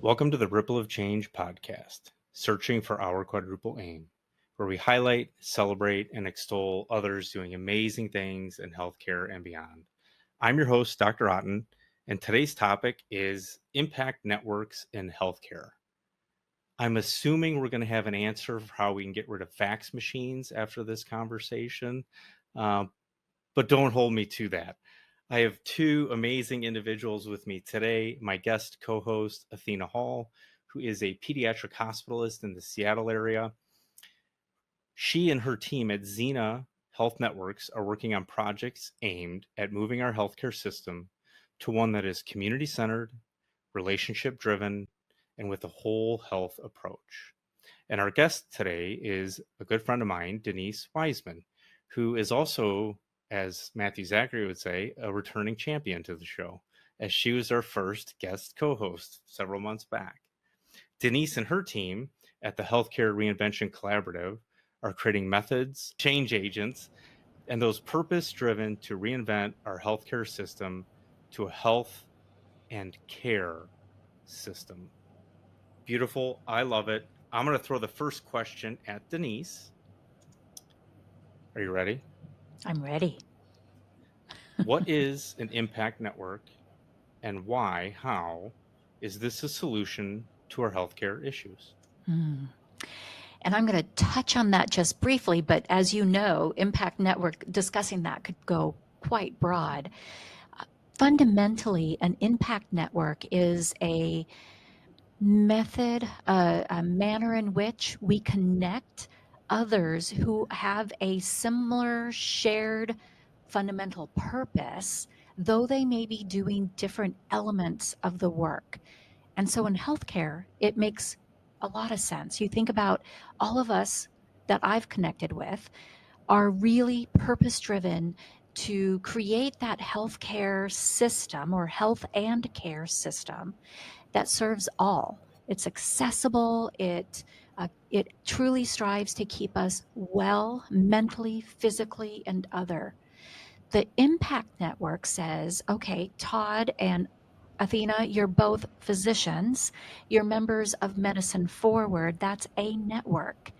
Welcome to the Ripple of Change podcast, searching for our quadruple aim, where we highlight, celebrate, and extol others doing amazing things in healthcare and beyond. I'm your host, Dr. Otten, and today's topic is impact networks in healthcare. I'm assuming we're going to have an answer for how we can get rid of fax machines after this conversation, but don't hold me to that. I have two amazing individuals with me today. My guest co-host, Athena Hall, who is a pediatric hospitalist in the Seattle area. She and her team at Xena Health Networks are working on projects aimed at moving our healthcare system to one that is community-centered, relationship-driven, and with a whole health approach. And our guest today is a good friend of mine, Denise Wiseman, who is also, as Matthew Zachary would say, a returning champion to the show, as she was our first guest co-host several months back. Denise and her team at the Healthcare Reinvention Collaborative are creating methods, change agents, and those purpose-driven to reinvent our healthcare system to a health and care system. Beautiful. I love it. I'm going to throw the first question at Denise. Are you ready? I'm ready. What is an impact network, and how is this a solution to our healthcare issues? And I'm going to touch on that just briefly, but as you know, Impact Network, discussing that could go quite broad. Fundamentally, an impact network is a method, a manner in which we connect others who have a similar shared fundamental purpose, though they may be doing different elements of the work. And so in healthcare, it makes a lot of sense. You think about all of us that I've connected with are really purpose driven to create that healthcare system or health and care system that serves all. It's accessible. It truly strives to keep us well mentally, physically, and other. The Impact Network says, okay, Todd and Athena, you're both physicians. You're members of Medicine Forward. That's a network.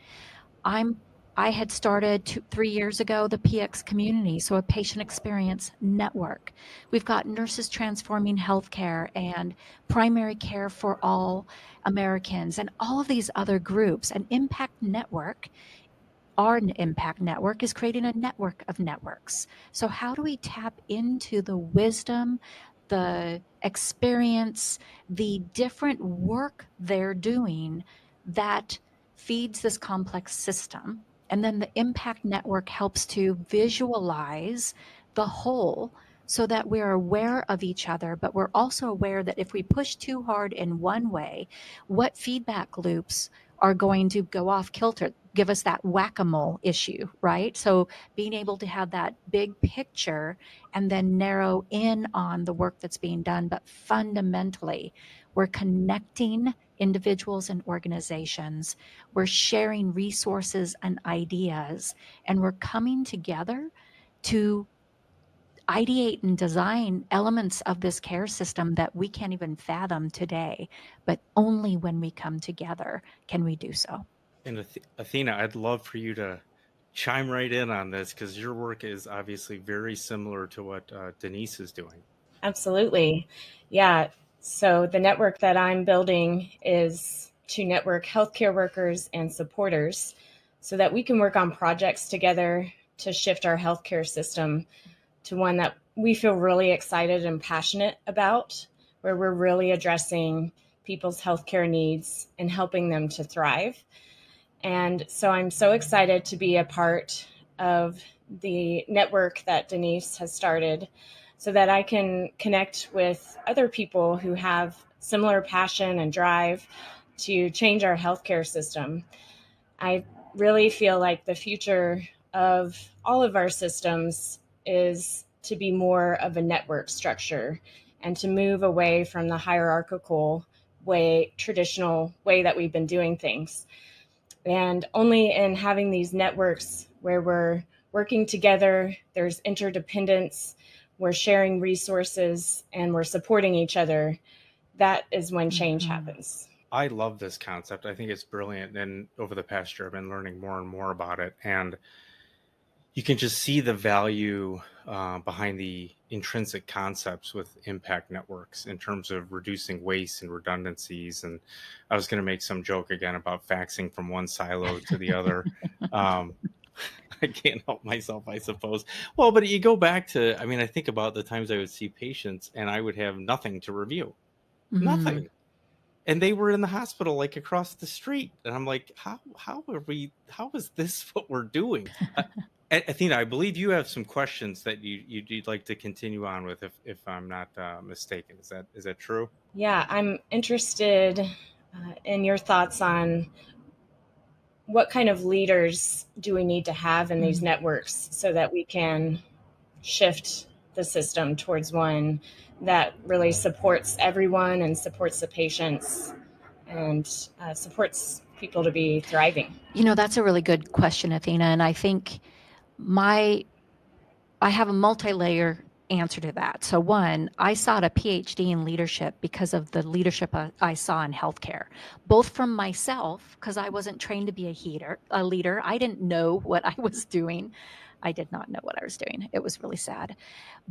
I had started 3 years ago the PX community, so a patient experience network. We've got Nurses Transforming Healthcare and Primary Care for All Americans and all of these other groups. An impact network, our impact network, is creating a network of networks. So how do we tap into the wisdom, the experience, the different work they're doing that feeds this complex system? And then the impact network helps to visualize the whole so that we're aware of each other, but we're also aware that if we push too hard in one way, what feedback loops are going to go off kilter, give us that whack-a-mole issue, right? So being able to have that big picture and then narrow in on the work that's being done. But fundamentally, we're connecting individuals and organizations, we're sharing resources and ideas, and we're coming together to ideate and design elements of this care system that we can't even fathom today, but only when we come together can we do so. And Athena, I'd love for you to chime right in on this because your work is obviously very similar to what Denise is doing. Absolutely. Yeah. So the network that I'm building is to network healthcare workers and supporters so that we can work on projects together to shift our healthcare system to one that we feel really excited and passionate about, where we're really addressing people's healthcare needs and helping them to thrive. And so I'm so excited to be a part of the network that Denise has started so that I can connect with other people who have similar passion and drive to change our healthcare system. I really feel like the future of all of our systems is to be more of a network structure and to move away from the hierarchical way, traditional way that we've been doing things. And only in having these networks where we're working together, there's interdependence, we're sharing resources, and we're supporting each other, that is when change happens. I love this concept. I think it's brilliant. And over the past year, I've been learning more and more about it. And you can just see the value behind the intrinsic concepts with impact networks in terms of reducing waste and redundancies. And I was going to make some joke again about faxing from one silo to the other. I can't help myself, I suppose. Well, but you go back to, I mean, I think about the times I would see patients and I would have nothing to review, nothing. And they were in the hospital like across the street. And I'm like, how is this what we're doing? Athena, I believe you have some questions that you'd like to continue on with, if I'm not mistaken. Is that true? Yeah, I'm interested in your thoughts on what kind of leaders do we need to have in these networks so that we can shift the system towards one that really supports everyone and supports the patients and supports people to be thriving. That's a really good question, Athena. And I think I have a multi-layer answer to that. So one, I sought a PhD in leadership because of the leadership I saw in healthcare, both from myself, because I wasn't trained to be a leader. I didn't know what I was doing. I did not know what I was doing. It was really sad.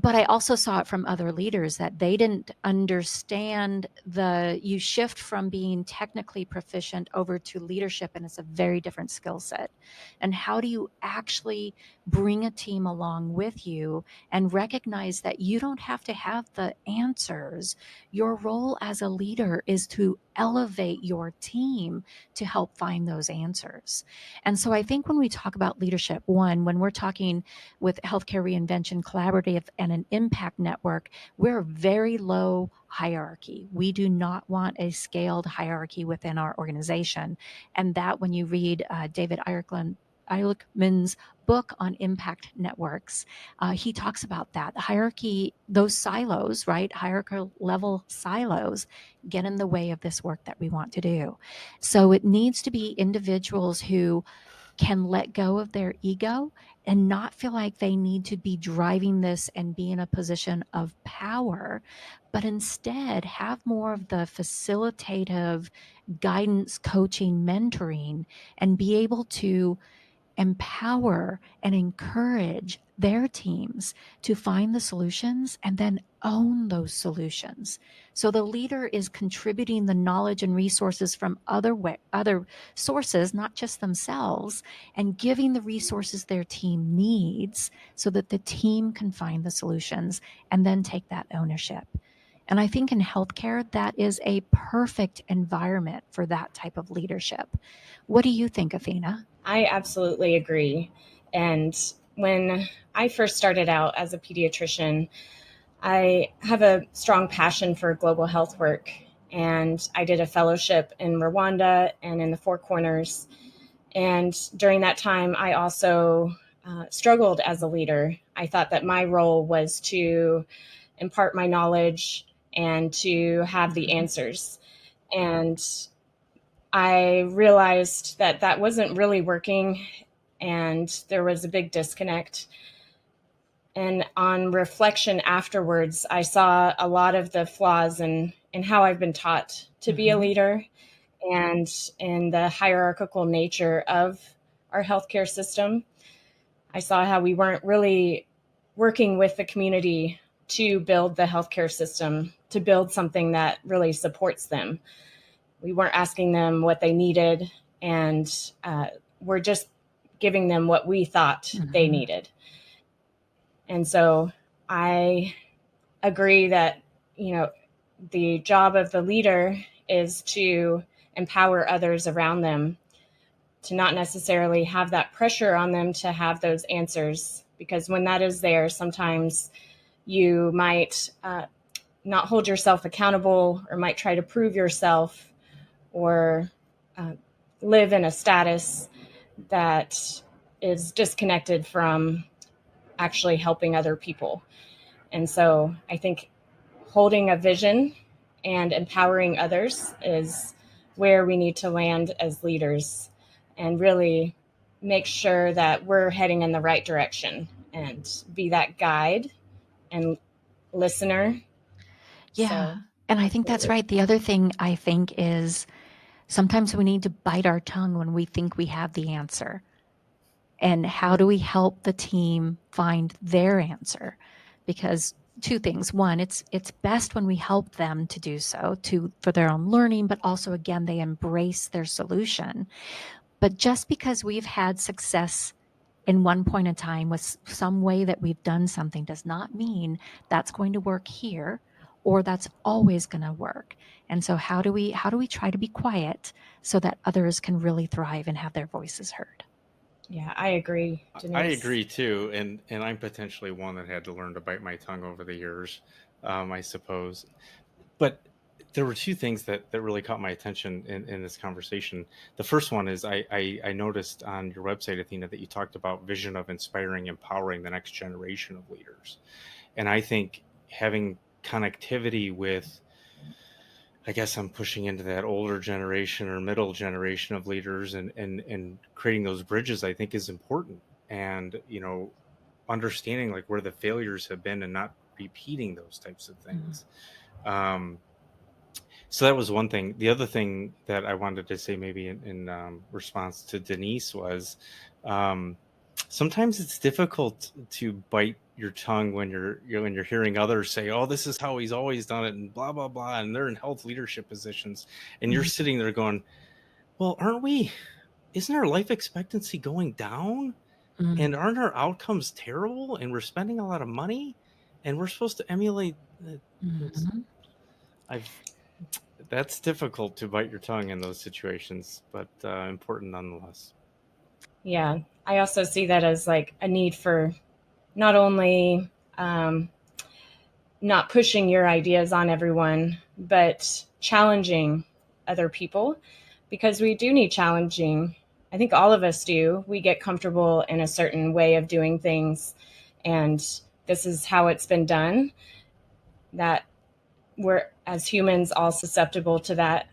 But I also saw it from other leaders that they didn't understand you shift from being technically proficient over to leadership, and it's a very different skill set. And how do you actually bring a team along with you and recognize that you don't have to have the answers? Your role as a leader is to elevate your team to help find those answers. And so I think when we talk about leadership, one, when we're talking with Healthcare Reinvention Collaborative and an impact network, we're very low hierarchy. We do not want a scaled hierarchy within our organization. And that when you read David Ehrlichman's book on impact networks, he talks about that. The hierarchy, those silos, right? Hierarchical level silos get in the way of this work that we want to do. So it needs to be individuals who can let go of their ego and not feel like they need to be driving this and be in a position of power, but instead have more of the facilitative guidance, coaching, mentoring, and be able to empower and encourage their teams to find the solutions and then own those solutions. So the leader is contributing the knowledge and resources from other sources, not just themselves, and giving the resources their team needs so that the team can find the solutions and then take that ownership. And I think in healthcare, that is a perfect environment for that type of leadership. What do you think, Athena? I absolutely agree. And when I first started out as a pediatrician, I have a strong passion for global health work. And I did a fellowship in Rwanda and in the Four Corners. And during that time, I also struggled as a leader. I thought that my role was to impart my knowledge and to have the answers. And I realized that that wasn't really working, and there was a big disconnect. And on reflection afterwards, I saw a lot of the flaws in how I've been taught to be a leader and in the hierarchical nature of our healthcare system. I saw how we weren't really working with the community to build the healthcare system, to build something that really supports them. We weren't asking them what they needed, and we're just giving them what we thought they needed. And so I agree that, the job of the leader is to empower others around them, to not necessarily have that pressure on them to have those answers, because when that is there, sometimes you might not hold yourself accountable or might try to prove yourself or live in a status that is disconnected from actually helping other people. And so I think holding a vision and empowering others is where we need to land as leaders and really make sure that we're heading in the right direction and be that guide and listener. Yeah. So, And I think that's right. The other thing I think is sometimes we need to bite our tongue when we think we have the answer. And how do we help the team find their answer? Because two things. One, it's best when we help them to do so for their own learning, but also again, they embrace their solution. But just because we've had success in one point in time with some way that we've done something does not mean that's going to work here or that's always going to work. And so how do we try to be quiet so that others can really thrive and have their voices heard? Yeah, I agree, Denise. I agree too, and I'm potentially one that had to learn to bite my tongue over the years, I suppose. But there were two things that really caught my attention in this conversation. The first one is I noticed on your website, Athena, that you talked about vision of inspiring, empowering the next generation of leaders. And I think having connectivity with, I guess I'm pushing into that older generation or middle generation of leaders and creating those bridges, I think is important. And, understanding like where the failures have been and not repeating those types of things. So that was one thing. The other thing that I wanted to say, maybe in response to Denise, was sometimes it's difficult to bite your tongue when you're hearing others say, "Oh, this is how he's always done it," and blah blah blah, and they're in health leadership positions, and you're sitting there going, "Well, aren't we? Isn't our life expectancy going down? And aren't our outcomes terrible? And we're spending a lot of money, and we're supposed to emulate." That's difficult to bite your tongue in those situations, but important nonetheless. Yeah, I also see that as like a need for not only not pushing your ideas on everyone, but challenging other people, because we do need challenging. I think all of us do. We get comfortable in a certain way of doing things, and this is how it's been done. That we're, as humans, all susceptible to that.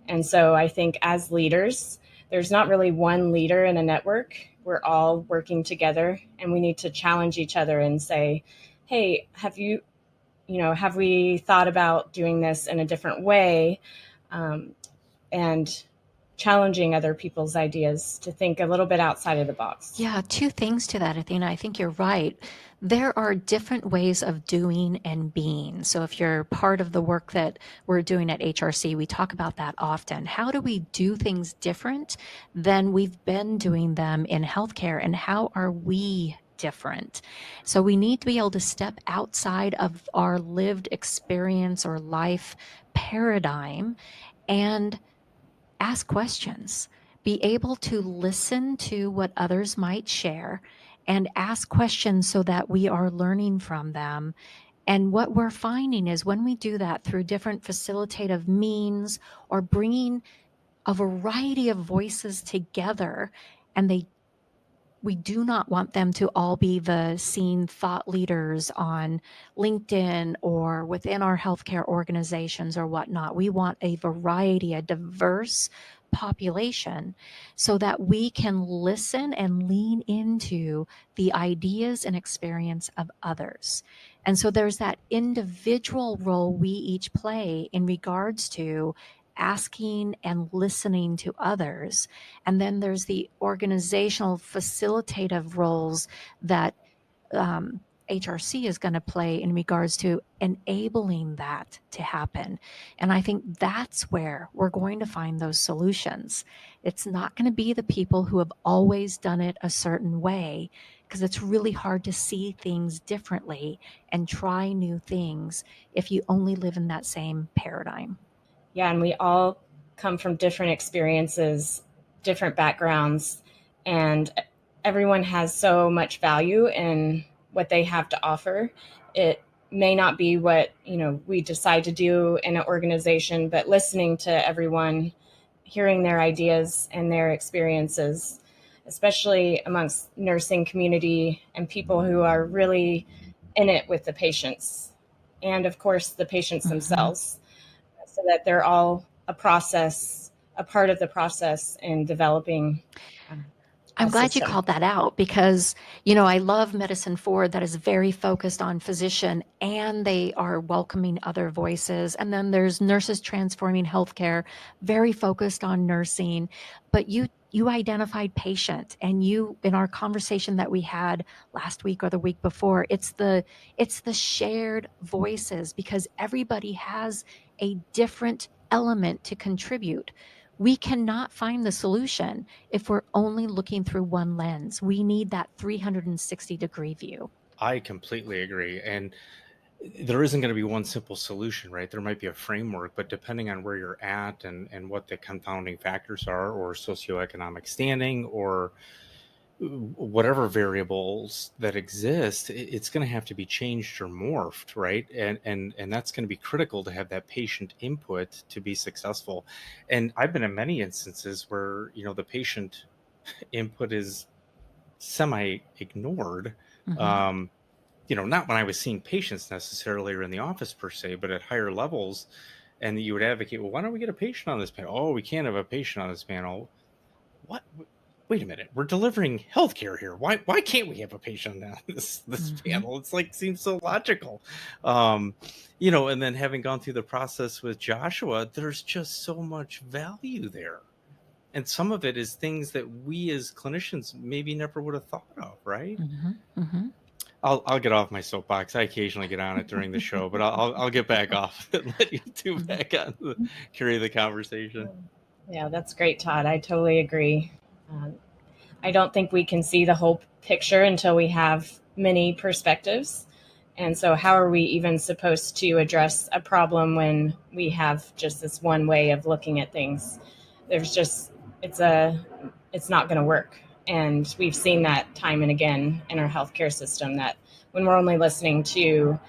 And so I think as leaders, there's not really one leader in a network. We're all working together, and we need to challenge each other and say, hey, have we thought about doing this in a different way? And challenging other people's ideas to think a little bit outside of the box. Yeah, two things to that, Athena. I think you're right. There are different ways of doing and being. So if you're part of the work that we're doing at HRC, we talk about that often. How do we do things different than we've been doing them in healthcare, and how are we different? So we need to be able to step outside of our lived experience or life paradigm and ask questions, be able to listen to what others might share and ask questions so that we are learning from them. And what we're finding is when we do that through different facilitative means or bringing a variety of voices together, and we do not want them to all be the seen thought leaders on LinkedIn or within our healthcare organizations or whatnot. We want a variety, a diverse population, so that we can listen and lean into the ideas and experience of others. And so there's that individual role we each play in regards to asking and listening to others. And then there's the organizational facilitative roles that HRC is going to play in regards to enabling that to happen. And I think that's where we're going to find those solutions. It's not going to be the people who have always done it a certain way, because it's really hard to see things differently and try new things if you only live in that same paradigm. Yeah, and we all come from different experiences, different backgrounds, and everyone has so much value in what they have to offer. It may not be what, we decide to do in an organization, but listening to everyone, hearing their ideas and their experiences, especially amongst nursing community and people who are really in it with the patients, and of course the patients themselves, so that they're all a part of the process in developing I'm glad you system. called that out because, you know, I love Medicine Forward that is very focused on physician and they are welcoming other voices. And then there's Nurses Transforming Healthcare, very focused on nursing. But you identified patient, and you, in our conversation that we had last week or the week before, it's the shared voices because everybody has a different element to contribute. We cannot find the solution if we're only looking through one lens. We need that 360-degree view. I completely agree. And there isn't going to be one simple solution, right? There might be a framework, but depending on where you're at and what the confounding factors are, or socioeconomic standing, or whatever variables that exist, it's going to have to be changed or morphed, right? And that's going to be critical to have that patient input to be successful. And I've been in many instances where, the patient input is semi ignored. Mhm. Um, not when I was seeing patients necessarily or in the office per se, but at higher levels. And you would advocate, well, why don't we get a patient on this panel? Oh, we can't have a patient on this panel. What? Wait a minute. We're delivering healthcare here. Why can't we have a patient on this Mhm. panel? It's like seems so logical. And then having gone through the process with Joshua, there's just so much value there. And some of it is things that we as clinicians maybe never would have thought of, right? Mhm. Mhm. I'll get off my soapbox. I occasionally get on it during the show, but I'll get back off and let you two Mhm. back on carry the conversation. Yeah, that's great, Todd. I totally agree. Um, I don't think we can see the whole picture until we have many perspectives. And so, how are we even supposed to address a problem when we have just this one way of looking at things? There's just, it's not going to work. And we've seen that time and again in our healthcare system that when we're only listening to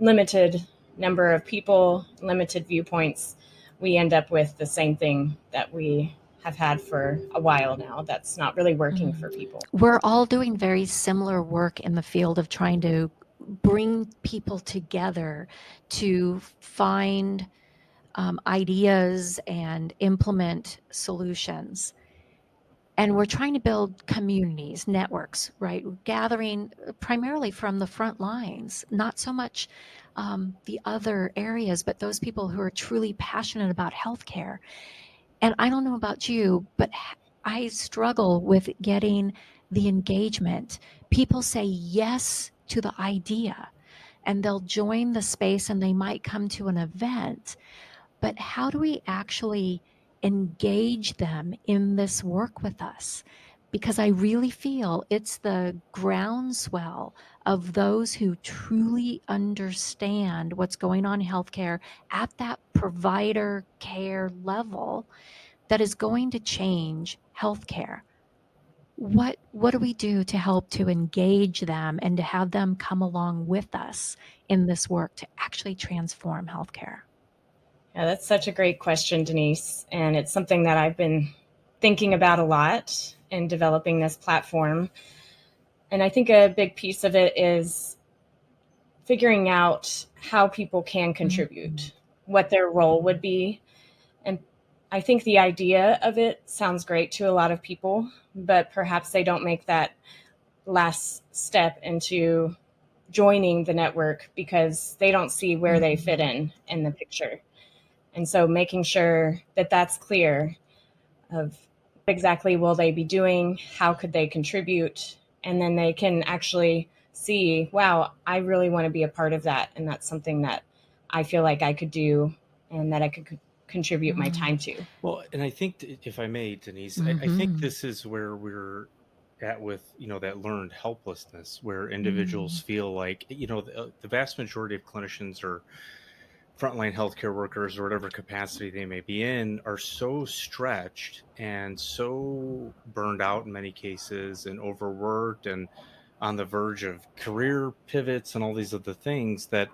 limited number of people, limited viewpoints, we end up with the same thing that we have had for a while now that's not really working for people. We're all doing very similar work in the field of trying to bring people together to find ideas and implement solutions. And we're trying to build communities, networks, right? Gathering primarily from the front lines, not so much the other areas, but those people who are truly passionate about healthcare. And I don't know about you, but I struggle with getting the engagement. People say yes to the idea and they'll join the space and they might come to an event, but how do we actually engage them in this work with us? Because I really feel it's the groundswell of those who truly understand what's going on in healthcare at that provider care level that is going to change healthcare. What do we do to help to engage them and to have them come along with us in this work to actually transform healthcare? Yeah, that's such a great question, Denise. And it's something that I've been thinking about a lot in developing this platform. And I think a big piece of it is figuring out how people can contribute, what their role would be. And I think the idea of it sounds great to a lot of people, but perhaps they don't make that last step into joining the network because they don't see where they fit in the picture. And so making sure that that's clear of what exactly will they be doing, how could they contribute, and then they can actually see, wow, I really want to be a part of that, and that's something that I feel like I could do and that I could contribute my time to. Well, and I think if I may, Denise, I think Mhm. this is where we're at with, that learned helplessness, where individuals Mm. feel like, the vast majority of clinicians or frontline healthcare workers or whatever capacity they may be in are so stretched and so burned out in many cases and overworked and on the verge of career pivots and all these other things that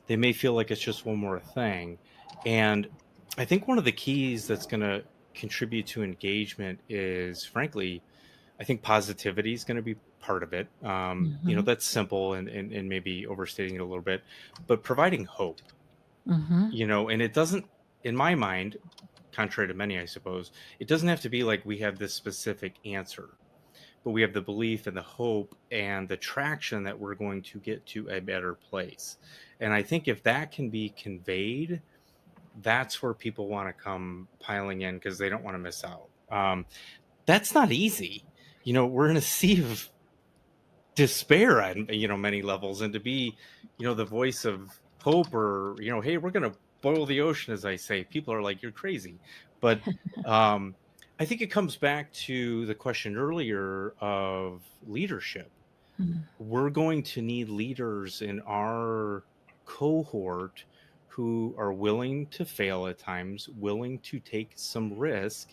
they may feel like it's just one more thing. And I think one of the keys that's going to contribute to engagement is, frankly, I think positivity is going to be part of it. Mhm. That's simple and maybe overstating it a little bit, but providing hope, Mhm. and it doesn't, in my mind, contrary to many, I suppose, it doesn't have to be like we have this specific answer. but we have the belief and the hope and the traction that we're going to get to a better place. And I think if that can be conveyed, that's where people want to come piling in because they don't want to miss out. That's not easy. We're in a sea of despair on many levels, and to be the voice of hope, or hey, we're going to boil the ocean, as I say, people are like, you're crazy. But I think it comes back to the question earlier of leadership. Mm. We're going to need leaders in our cohort who are willing to fail at times, willing to take some risk,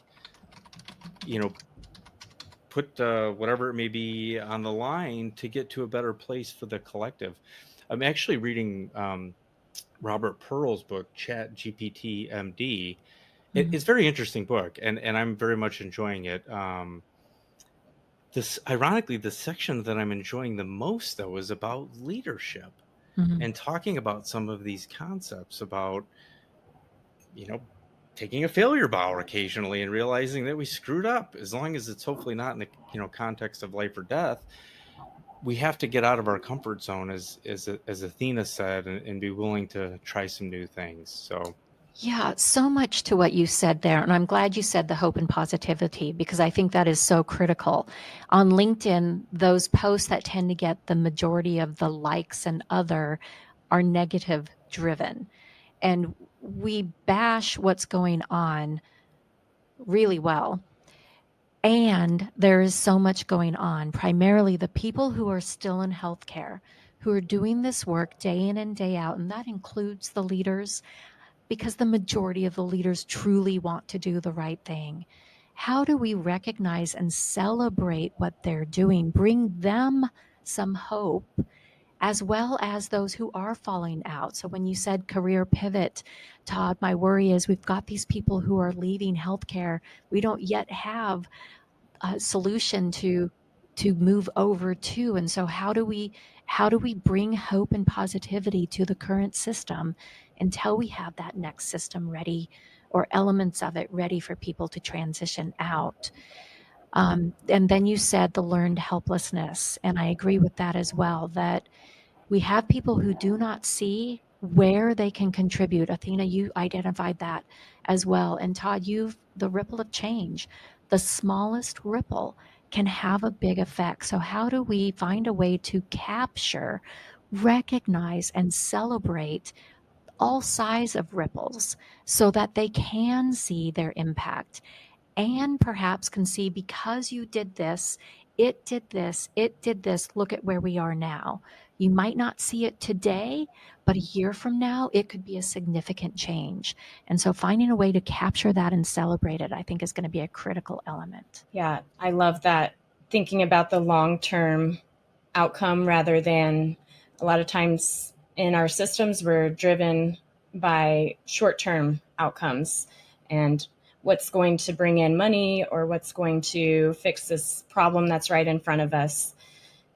put whatever it may be on the line to get to a better place for the collective. I'm actually reading Robert Pearl's book, Chat GPT MD. It's a very interesting book, and I'm very much enjoying it. Ironically, the section that I'm enjoying the most, though, is about leadership Mm-hmm. and talking about some of these concepts about, taking a failure bow occasionally and realizing that we screwed up, as long as it's hopefully not in the, context of life or death. We have to get out of our comfort zone, as Athena said, and be willing to try some new things. So Yeah, so much to what you said there. And I'm glad you said the hope and positivity, because I think that is so critical. On LinkedIn, those posts that tend to get the majority of the likes and other are negative driven. And we bash what's going on really well. And there is so much going on, primarily the people who are still in healthcare, who are doing this work day in and day out. And that includes the leaders, because the majority of the leaders truly want to do the right thing. How do we recognize and celebrate what they're doing, bring them some hope, as well as those who are falling out? So when you said career pivot, Todd, my worry is we've got these people who are leaving healthcare. We don't yet have a solution to move over to. And so how do we bring hope and positivity to the current system until we have that next system ready, or elements of it ready for people to transition out? And then you said the learned helplessness, and I agree with that as well, that we have people who do not see where they can contribute. Athena, you identified that as well. And Todd, the ripple of change, the smallest ripple can have a big effect. So how do we find a way to capture, recognize, and celebrate all size of ripples so that they can see their impact, and perhaps can see, because you did this, it did this, look at where we are now. You might not see it today, but a year from now, it could be a significant change. And so finding a way to capture that and celebrate it, I think, is going to be a critical element. Yeah, I love that. Thinking about the long-term outcome rather than, a lot of times in our systems, we're driven by short-term outcomes and what's going to bring in money or what's going to fix this problem that's right in front of us.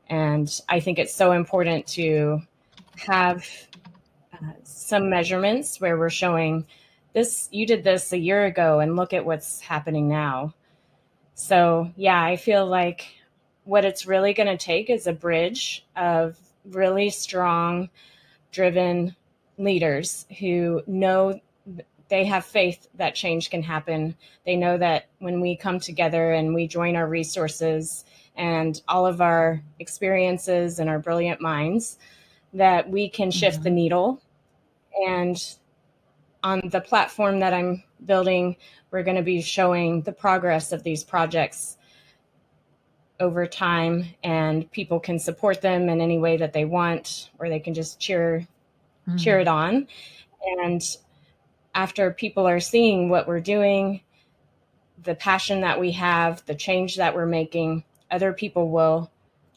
And I think it's so important to have some measurements where we're showing this, you did this a year ago and look at what's happening now. So yeah, I feel like what it's really going to take is a bridge of really strong, driven leaders who know they have faith that change can happen. They know that when we come together and we join our resources and all of our experiences and our brilliant minds, that we can shift the needle. And on the platform that I'm building, we're going to be showing the progress of these projects over time, and people can support them in any way that they want, or they can just cheer it on. And after people are seeing what we're doing, the passion that we have, the change that we're making, other people will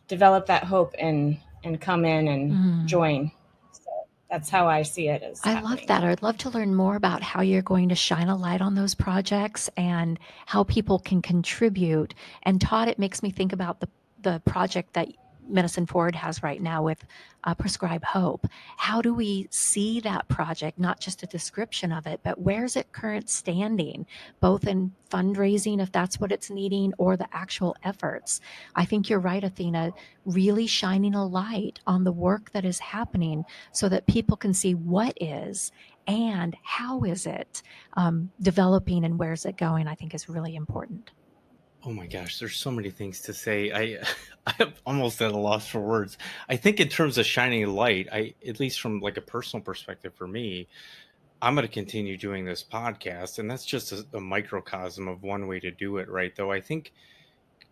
develop that hope and come in and join. So that's how I see it as happening. Love that. I'd love to learn more about how you're going to shine a light on those projects and how people can contribute. And Todd, it makes me think about the project that Medicine Forward has right now with Prescribe Hope. How do we see that project, not just a description of it, but where's it current standing, both in fundraising, if that's what it's needing, or the actual efforts? I think you're right, Athena, really shining a light on the work that is happening so that people can see what is and how is it developing and where's it going, I think is really important. Oh my gosh, there's so many things to say. I'm almost at a loss for words. I think in terms of shining a light, at least from like a personal perspective for me, I'm going to continue doing this podcast, and that's just a microcosm of one way to do it, right? Though I think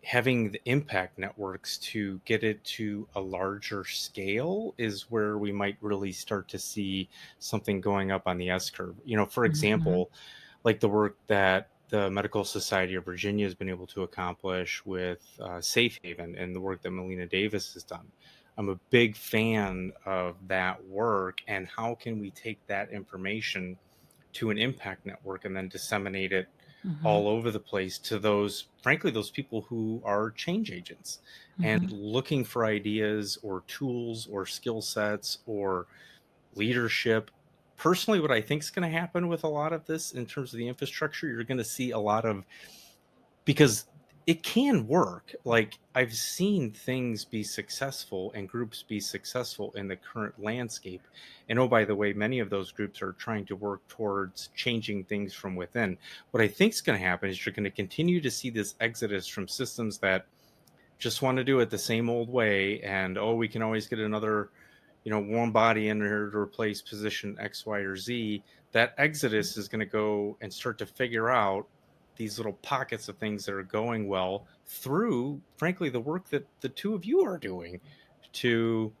having the impact networks to get it to a larger scale is where we might really start to see something going up on the S curve. For example, like the work that the Medical Society of Virginia has been able to accomplish with Safe Haven and the work that Melina Davis has done. I'm a big fan of that work, and how can we take that information to an impact network and then disseminate it all over the place to those people who are change agents and looking for ideas or tools or skill sets or leadership. Personally, what I think is going to happen with a lot of this in terms of the infrastructure, you're going to see a lot of, because it can work. Like, I've seen things be successful and groups be successful in the current landscape. And oh, by the way, many of those groups are trying to work towards changing things from within. What I think is going to happen is you're going to continue to see this exodus from systems that just want to do it the same old way. And, oh, we can always get another, warm body in here to replace position X, Y, or Z. That exodus is going to go and start to figure out these little pockets of things that are going well through, frankly, the work that the two of you are doing to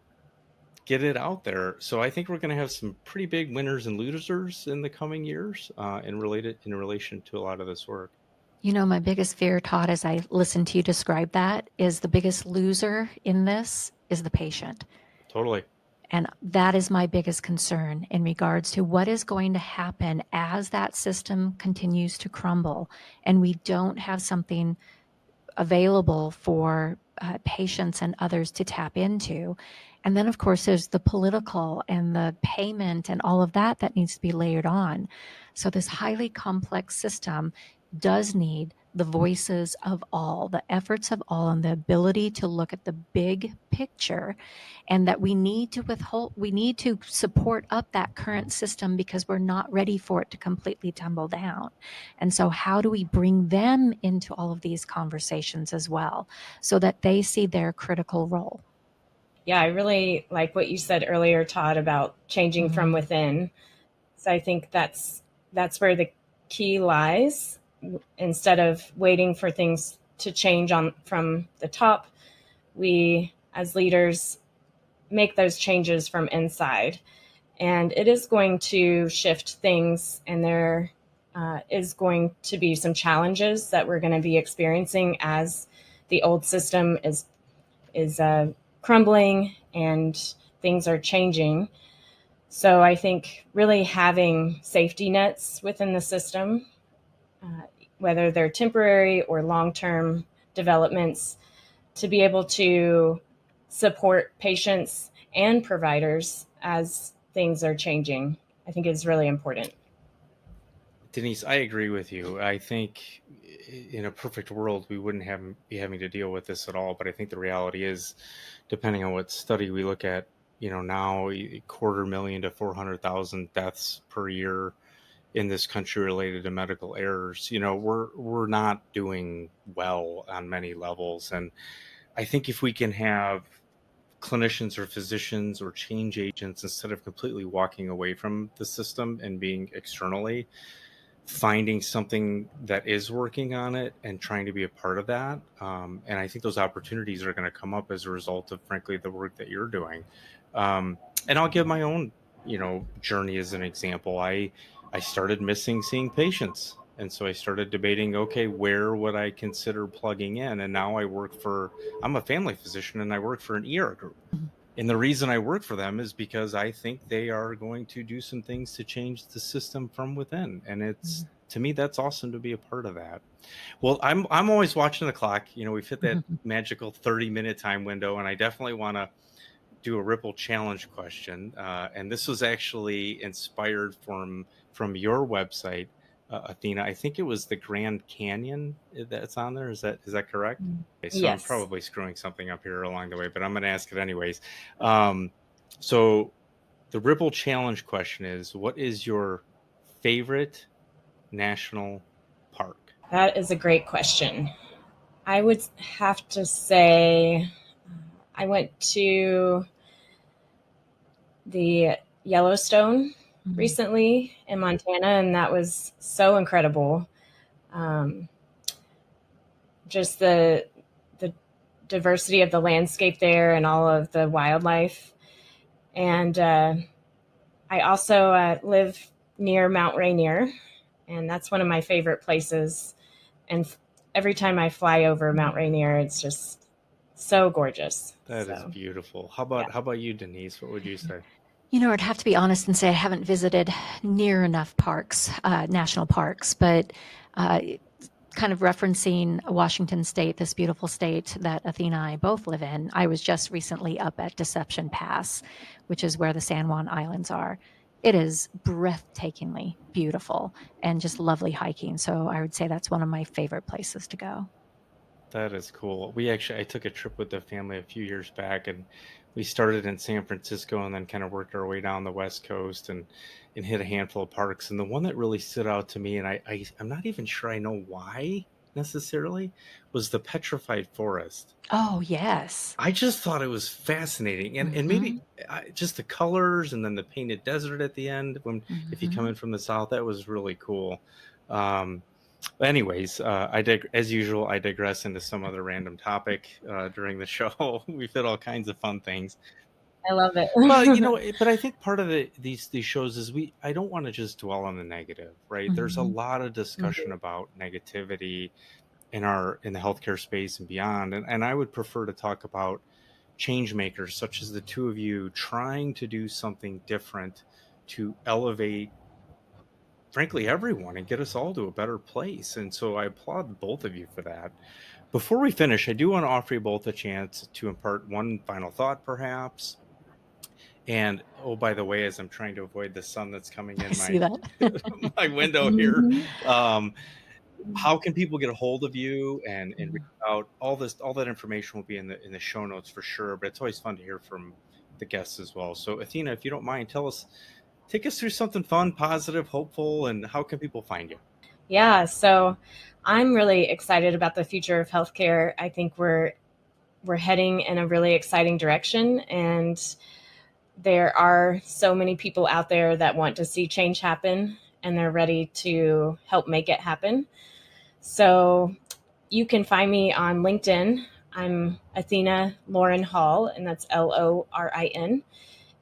get it out there. So I think we're going to have some pretty big winners and losers in the coming years in relation to a lot of this work. My biggest fear, Todd, as I listen to you describe that, is the biggest loser in this is the patient. Totally. And that is my biggest concern in regards to what is going to happen as that system continues to crumble and we don't have something available for patients and others to tap into. And then, of course, there's the political and the payment and all of that needs to be layered on. So this highly complex system does need the voices of all, the efforts of all, and the ability to look at the big picture, and that we need to support up that current system because we're not ready for it to completely tumble down. And so how do we bring them into all of these conversations as well so that they see their critical role? Yeah, I really like what you said earlier, Todd, about changing from within. So I think that's where the key lies. Instead of waiting for things to change from the top, we as leaders make those changes from inside. And it is going to shift things, and there is going to be some challenges that we're going to be experiencing as the old system is crumbling and things are changing. So I think really having safety nets within the system, whether they're temporary or long-term developments, to be able to support patients and providers as things are changing, I think is really important. Denise, I agree with you. I think in a perfect world, we wouldn't be having to deal with this at all. But I think the reality is, depending on what study we look at, now 250,000 to 400,000 deaths per year in this country related to medical errors. We're not doing well on many levels. And I think if we can have clinicians or physicians or change agents, instead of completely walking away from the system and being externally, finding something that is working on it and trying to be a part of that. And I think those opportunities are going to come up as a result of, frankly, the work that you're doing. And I'll give my own, journey as an example. I started missing seeing patients. And so I started debating, okay, where would I consider plugging in? And now I'm a family physician and I work for an ER group. And the reason I work for them is because I think they are going to do some things to change the system from within. And it's to me, that's awesome to be a part of that. Well, I'm always watching the clock. We've hit that magical 30-minute time window, and I definitely want to do a Ripple challenge question. And this was actually inspired from your website, Athena. I think it was the Grand Canyon that's on there. Is that correct? Okay, so I'm Yes. probably screwing something up here along the way, but I'm going to ask it anyways. So the Ripple challenge question is: what is your favorite national park? That is a great question. I would have to say I went to the Yellowstone recently in Montana, and that was so incredible. Just the diversity of the landscape there and all of the wildlife. And I also live near Mount Rainier, and that's one of my favorite places. And every time I fly over Mount Rainier, it's just so gorgeous. That is beautiful. How about you, Denise? What would you say? I'd have to be honest and say I haven't visited near enough parks, national parks, but kind of referencing Washington State, this beautiful state that Athena and I both live in. I was just recently up at Deception Pass, which is where the San Juan Islands are. It is breathtakingly beautiful and just lovely hiking. So I would say that's one of my favorite places to go. That is cool. I took a trip with the family a few years back, and we started in San Francisco and then kind of worked our way down the West Coast and hit a handful of parks. And the one that really stood out to me, and I'm not even sure I know why necessarily, was the Petrified Forest. Oh, yes. I just thought it was fascinating. And maybe just the colors and then the painted desert at the end, if you come in from the south, that was really cool. Anyways, as usual, I digress into some other random topic during the show. We've hit all kinds of fun things. I love it. Well, but I think part of these shows is I don't want to just dwell on the negative, right? There's a lot of discussion about negativity in the healthcare space and beyond, and I would prefer to talk about change makers such as the two of you trying to do something different to elevate, frankly, everyone and get us all to a better place. And so I applaud both of you for that. Before we finish, I do want to offer you both a chance to impart one final thought, perhaps. And by the way, as I'm trying to avoid the sun that's coming in my window here, how can people get a hold of you and reach out? All that information will be in the show notes for sure. But it's always fun to hear from the guests as well. So Athena, if you don't mind, take us through something fun, positive, hopeful, and how can people find you? Yeah, so I'm really excited about the future of healthcare. I think we're heading in a really exciting direction, and there are so many people out there that want to see change happen, and they're ready to help make it happen. So you can find me on LinkedIn. I'm Athena Lauren Hall, and that's Lorin.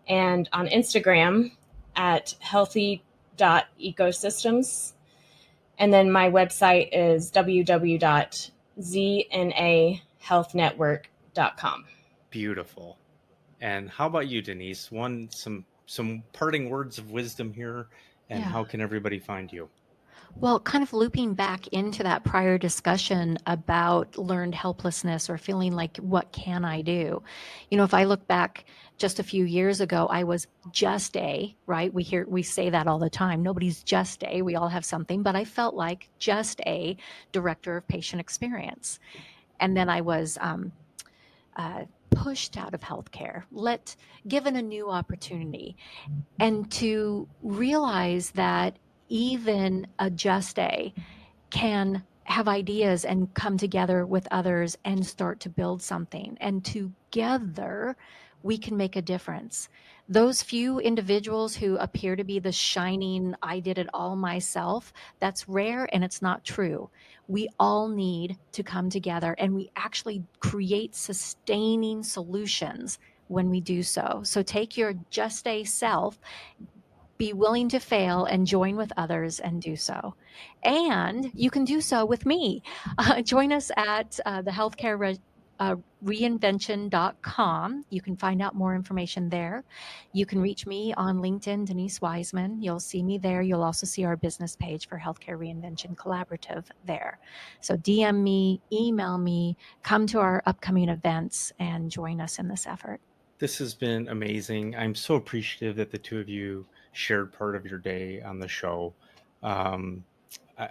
And on Instagram at healthy.ecosystems. And then my website is www.znahealthnetwork.com. Beautiful. And how about you, Denise? Some parting words of wisdom here, and how can everybody find you? Well, kind of looping back into that prior discussion about learned helplessness or feeling like, what can I do? If I look back just a few years ago, I was just right? We say that all the time. Nobody's just we all have something, but I felt like just a director of patient experience. And then I was pushed out of healthcare, given a new opportunity, and to realize that even a just can have ideas and come together with others and start to build something. And together, we can make a difference. Those few individuals who appear to be the shining, I did it all myself, that's rare and it's not true. We all need to come together, and we actually create sustaining solutions when we do so. So take your just self, be willing to fail, and join with others and do so. And you can do so with me. Join us at the Healthcare reinvention.com. You can find out more information there. You can reach me on LinkedIn, Denise Wiseman. You'll see me there. You'll also see our business page for Healthcare Reinvention Collaborative there. So DM me, email me, come to our upcoming events and join us in this effort. This has been amazing. I'm so appreciative that the two of you shared part of your day on the show.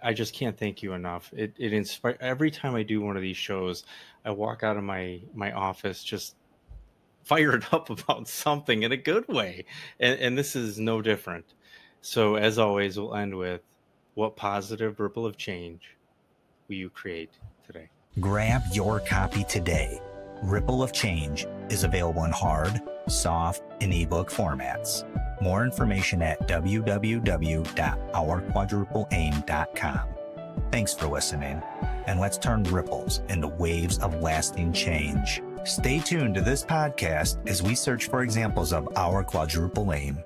I just can't thank you enough. It inspires every time I do one of these shows. I walk out of my office just fired up about something in a good way, and this is no different. So as always, we'll end with, what positive ripple of change will you create today? Grab your copy today. Ripple of Change is available in hard, soft, and ebook formats. More information at www.ourquadrupleaim.com. Thanks for listening, and let's turn ripples into waves of lasting change. Stay tuned to this podcast as we search for examples of our quadruple aim.